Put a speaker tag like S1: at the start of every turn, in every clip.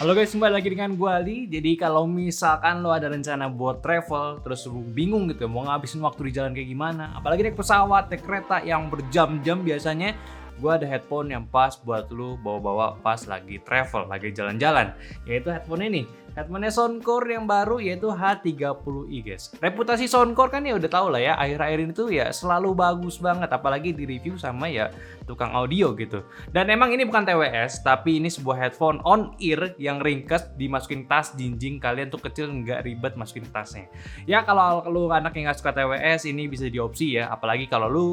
S1: Halo guys, kembali lagi dengan gue Ali. Jadi kalau misalkan lo ada rencana buat travel, terus lo bingung gitu mau ngabisin waktu di jalan kayak gimana, apalagi naik pesawat, naik kereta yang berjam-jam biasanya, gue ada headphone yang pas buat lo bawa-bawa pas lagi travel, lagi jalan-jalan. Yaitu headphone ini. Headphone Soundcore yang baru yaitu H30i guys. Reputasi Soundcore kan ya udah tau lah ya, akhir-akhir ini tuh ya selalu bagus banget, apalagi di review sama ya tukang audio gitu. Dan emang ini bukan TWS, tapi ini sebuah headphone on ear yang ringkas, dimasukin tas jinjing kalian tuh kecil, nggak ribet masukin tasnya. Ya kalau lu anak yang nggak suka TWS ini bisa jadi opsi ya, apalagi kalau lu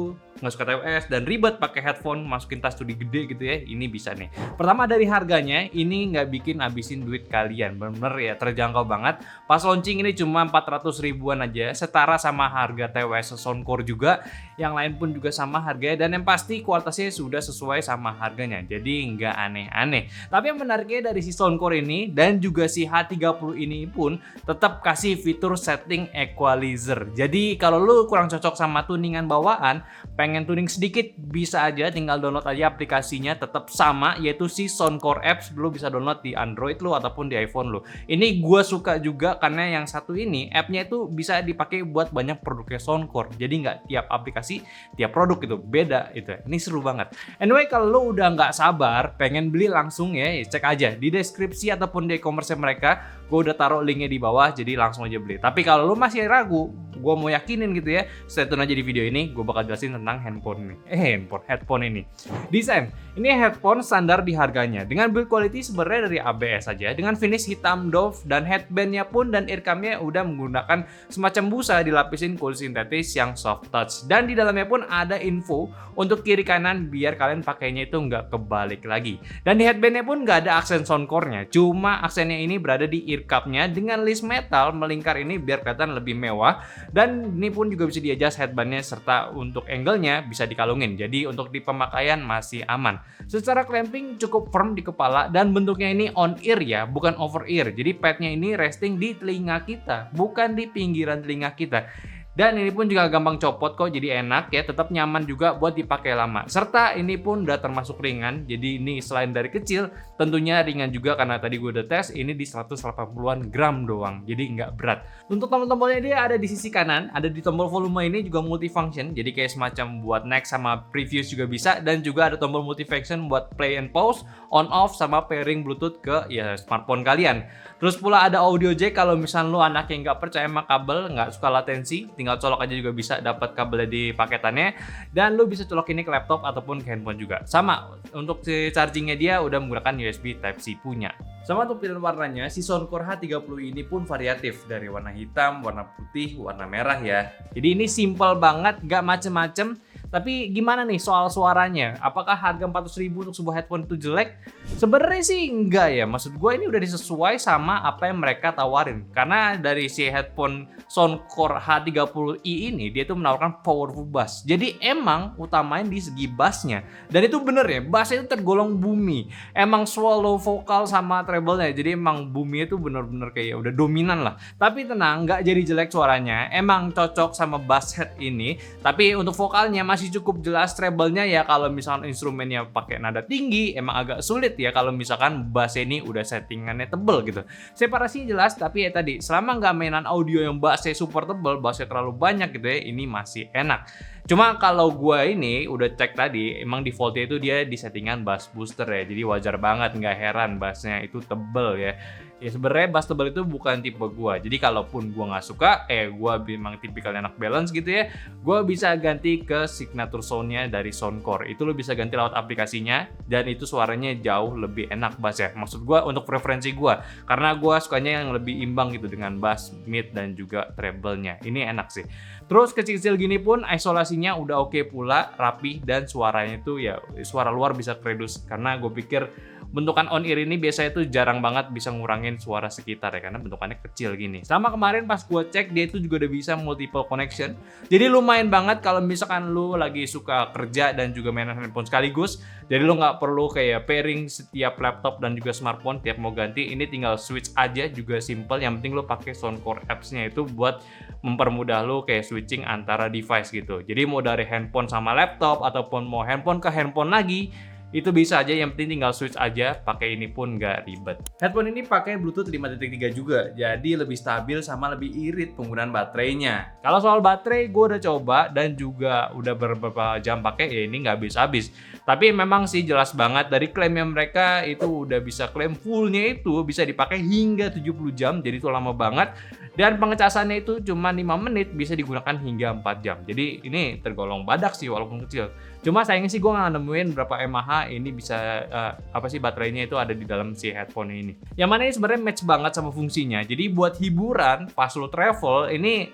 S1: nggak suka TWS dan ribet pakai headphone masukin tas tuh di gede gitu ya, ini bisa nih. Pertama dari harganya, ini nggak bikin habisin duit kalian, bener ya terjangkau banget. Pas launching ini cuma 400 ribuan aja, setara sama harga TWS Soundcore juga. Yang lain pun juga sama harganya, dan yang pasti kualitasnya sudah sesuai sama harganya, jadi nggak aneh-aneh. Tapi yang menariknya dari si Soundcore ini dan juga si H30 ini pun tetap kasih fitur setting equalizer. Jadi kalau lu kurang cocok sama tuningan bawaan, pengen tuning sedikit bisa aja, tinggal download aja aplikasinya, tetap sama yaitu si Soundcore Apps. Lu bisa download di Android lu ataupun di iPhone lu. Ini gue suka juga karena yang satu ini appnya itu bisa dipakai buat banyak produknya Soundcore, jadi nggak tiap aplikasi tiap produk itu beda itu. Ini seru banget. Anyway, kalau lo udah nggak sabar pengen beli langsung ya, cek aja di deskripsi ataupun di e-commerce mereka. Gue udah taruh linknya di bawah, jadi langsung aja beli. Tapi kalau lo masih ragu, gue mau yakinin gitu ya, stay tune aja di video ini. Gue bakal jelasin tentang headphone ini. Desain, ini headphone standar di harganya dengan build quality sebenarnya dari ABS aja, dengan finish hitam doff, dan headbandnya pun dan earcamnya udah menggunakan semacam busa dilapisin kulit sintetis yang soft touch. Dan di dalamnya pun ada info untuk kiri kanan biar kalian pakainya itu nggak kebalik lagi. Dan di headbandnya pun nggak ada aksen Soundcore-nya, cuma aksennya ini berada di ear cupnya dengan list metal melingkar ini biar kelihatan lebih mewah. Dan ini pun juga bisa di-adjust headbandnya, serta untuk angle-nya bisa dikalungin, jadi untuk di pemakaian masih aman. Secara clamping cukup firm di kepala, dan bentuknya ini on ear ya, bukan over ear. Jadi padnya ini resting di telinga kita, bukan di pinggiran telinga kita. Dan ini pun juga gampang copot kok, jadi enak ya, tetap nyaman juga buat dipakai lama. Serta ini pun udah termasuk ringan, jadi ini selain dari kecil, tentunya ringan juga karena tadi gue udah tes, ini di 180-an gram doang, jadi nggak berat. Untuk tombol-tombolnya dia ada di sisi kanan, ada di tombol volume ini juga multifunction, jadi kayak semacam buat next sama previous juga bisa, dan juga ada tombol multifunction buat play and pause, on off sama pairing bluetooth ke ya smartphone kalian. Terus pula ada audio jack kalau misalnya lu anak yang nggak percaya sama kabel, nggak suka latensi, tinggal colok aja juga bisa dapat kabelnya di paketannya. Dan lu bisa colok ini ke laptop ataupun ke handphone juga. Sama, untuk si chargingnya dia udah menggunakan USB Type-C punya. Sama untuk pilihan warnanya, si Soundcore H30 ini pun variatif, dari warna hitam, warna putih, warna merah ya. Jadi ini simple banget, nggak macem-macem. Tapi gimana nih soal suaranya? Apakah harga 400.000 untuk sebuah headphone itu jelek? Sebenarnya sih enggak ya. Maksud gue ini udah disesuai sama apa yang mereka tawarin. Karena dari si headphone Soundcore H30i ini, dia tuh menawarkan powerful bass. Jadi emang utamain di segi bassnya. Dan itu bener ya, bassnya itu tergolong boomy. Emang swallow vokal sama treble-nya. Jadi emang boomy itu bener-bener kayak udah dominan lah. Tapi tenang, nggak jadi jelek suaranya. Emang cocok sama bass head ini. Tapi untuk vokalnya masih cukup jelas. Treble-nya ya kalau misalkan instrumennya pakai nada tinggi emang agak sulit ya kalau misalkan bass ini udah settingannya tebel gitu. Separasinya jelas, tapi ya tadi selama nggak mainan audio yang bassnya super tebel, bassnya terlalu banyak gitu ya, ini masih enak. Cuma kalau gue ini udah cek tadi, emang defaultnya itu dia di settingan bass booster ya, jadi wajar banget, nggak heran bassnya itu tebel ya. Ya sebenarnya bass tebal itu bukan tipe gue, jadi kalaupun gue nggak suka, gue memang tipikal anak balance gitu ya, gue bisa ganti ke signature sound-nya dari Soundcore. Itu lo bisa ganti lewat aplikasinya, dan itu suaranya jauh lebih enak bass ya. Maksud gue untuk preferensi gue, karena gue sukanya yang lebih imbang gitu dengan bass, mid, dan juga treble-nya. Ini enak sih. Terus kecil-kecil gini pun isolasinya udah oke pula, rapih, dan suaranya itu ya suara luar bisa keredus, karena gue pikir bentukan on ear ini biasanya tuh jarang banget bisa ngurangin suara sekitar ya, karena bentukannya kecil gini. Sama kemarin pas gue cek, dia itu juga udah bisa multiple connection. Jadi lumayan banget kalau misalkan lu lagi suka kerja dan juga main handphone sekaligus. Jadi lu nggak perlu kayak pairing setiap laptop dan juga smartphone tiap mau ganti. Ini tinggal switch aja, juga simple. Yang penting lu pakai Soundcore apps-nya itu buat mempermudah lu kayak switching antara device gitu. Jadi mau dari handphone sama laptop ataupun mau handphone ke handphone lagi, itu bisa aja, yang penting tinggal switch aja, pakai ini pun nggak ribet. Headphone ini pakai Bluetooth 5.3 juga, jadi lebih stabil sama lebih irit penggunaan baterainya. Kalau soal baterai, gue udah coba dan juga udah beberapa jam pakai, ya ini nggak habis-habis. Tapi memang sih jelas banget dari klaimnya mereka itu udah bisa klaim fullnya itu bisa dipakai hingga 70 jam, jadi itu lama banget. Dan pengecasannya itu cuma 5 menit bisa digunakan hingga 4 jam. Jadi ini tergolong badak sih walaupun kecil. Cuma sayangnya sih gue nggak nemuin berapa mAh ini bisa baterainya itu ada di dalam si headphone ini. Yang mana ini sebenarnya match banget sama fungsinya. Jadi buat hiburan pas lo travel ini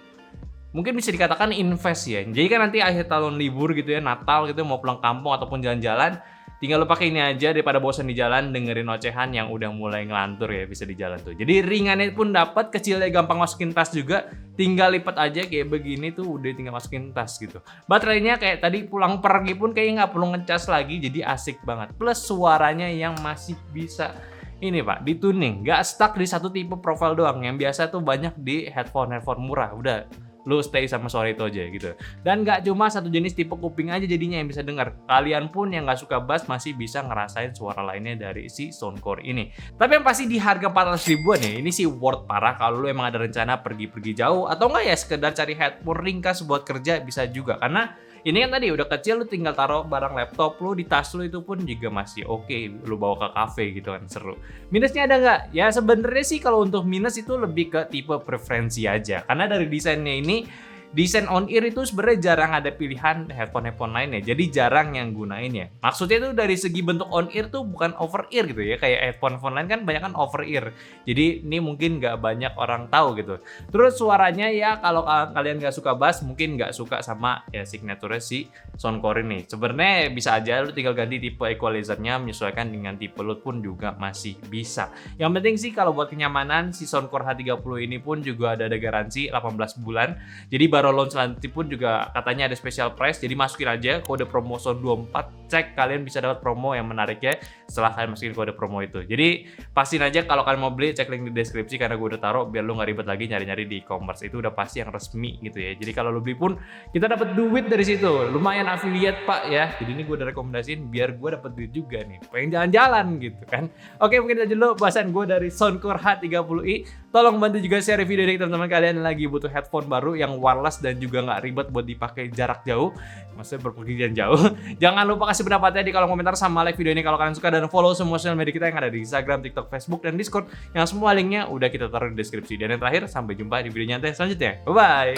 S1: mungkin bisa dikatakan invest ya. Jadi kan nanti akhir tahun libur gitu ya, Natal gitu mau pulang kampung ataupun jalan-jalan, tinggal lo pakai ini aja daripada bosan di jalan dengerin ocehan yang udah mulai ngelantur ya bisa di jalan tuh. Jadi ringannya pun dapat, kecilnya gampang masukin tas juga, tinggal lipat aja kayak begini tuh udah tinggal masukin tas gitu. Baterainya kayak tadi pulang pergi pun kayaknya nggak perlu ngecas lagi, jadi asik banget. Plus suaranya yang masih bisa ini Pak, dituning, nggak stuck di satu tipe profile doang. Yang biasa tuh banyak di headphone murah, udah lu stay sama suara itu aja gitu. Dan nggak cuma satu jenis tipe kuping aja jadinya yang bisa dengar. Kalian pun yang nggak suka bass masih bisa ngerasain suara lainnya dari si Soundcore ini. Tapi yang pasti di harga 400 ribuan ya, ini sih worth parah kalau lu emang ada rencana pergi-pergi jauh atau nggak ya sekedar cari headphone ringkas buat kerja bisa juga. Karena ini kan tadi udah kecil, lu tinggal taruh barang laptop lu di tas lu itu pun juga masih oke. Lu bawa ke cafe gitu kan seru. Minusnya ada nggak? Ya sebenarnya sih kalau untuk minus itu lebih ke tipe preferensi aja. Karena dari desainnya ini, desain on-ear itu sebenarnya jarang ada pilihan headphone lainnya, jadi jarang yang gunainnya. Maksudnya itu dari segi bentuk on-ear tuh bukan over-ear gitu ya, kayak headphone lain kan banyak kan over-ear. Jadi ini mungkin nggak banyak orang tahu gitu. Terus suaranya ya kalau kalian nggak suka bass, mungkin nggak suka sama ya signature si Soundcore ini. Sebenarnya bisa aja lu tinggal ganti tipe equalizernya menyesuaikan dengan tipe lu pun juga masih bisa. Yang penting sih kalau buat kenyamanan si Soundcore H30 ini pun juga ada garansi 18 bulan. Jadi baru launch nanti pun juga katanya ada special price, jadi masukin aja kode promo SOUND24, cek kalian bisa dapat promo yang menarik ya setelah kalian masukin kode promo itu. Jadi pastiin aja kalau kalian mau beli, cek link di deskripsi karena gue udah taruh biar lu nggak ribet lagi nyari-nyari di e-commerce, itu udah pasti yang resmi gitu ya. Jadi kalau lu beli pun kita dapat duit dari situ, lumayan affiliate Pak ya. Jadi ini gue udah rekomendasiin biar gue dapat duit juga nih, pengen jalan-jalan gitu kan. Oke, mungkin aja dulu bahasan gue dari Soundcore H30i. Tolong bantu juga share video ini ke teman-teman kalian yang lagi butuh headphone baru yang wireless dan juga nggak ribet buat dipakai jarak jauh, maksudnya berpergian jauh. Jangan lupa kasih pendapatnya di kolom komentar sama like video ini kalau kalian suka, dan follow semua sosial media kita yang ada di Instagram, TikTok, Facebook, dan Discord yang semua linknya udah kita taruh di deskripsi. Dan yang terakhir, sampai jumpa di video nyantai selanjutnya. Bye bye.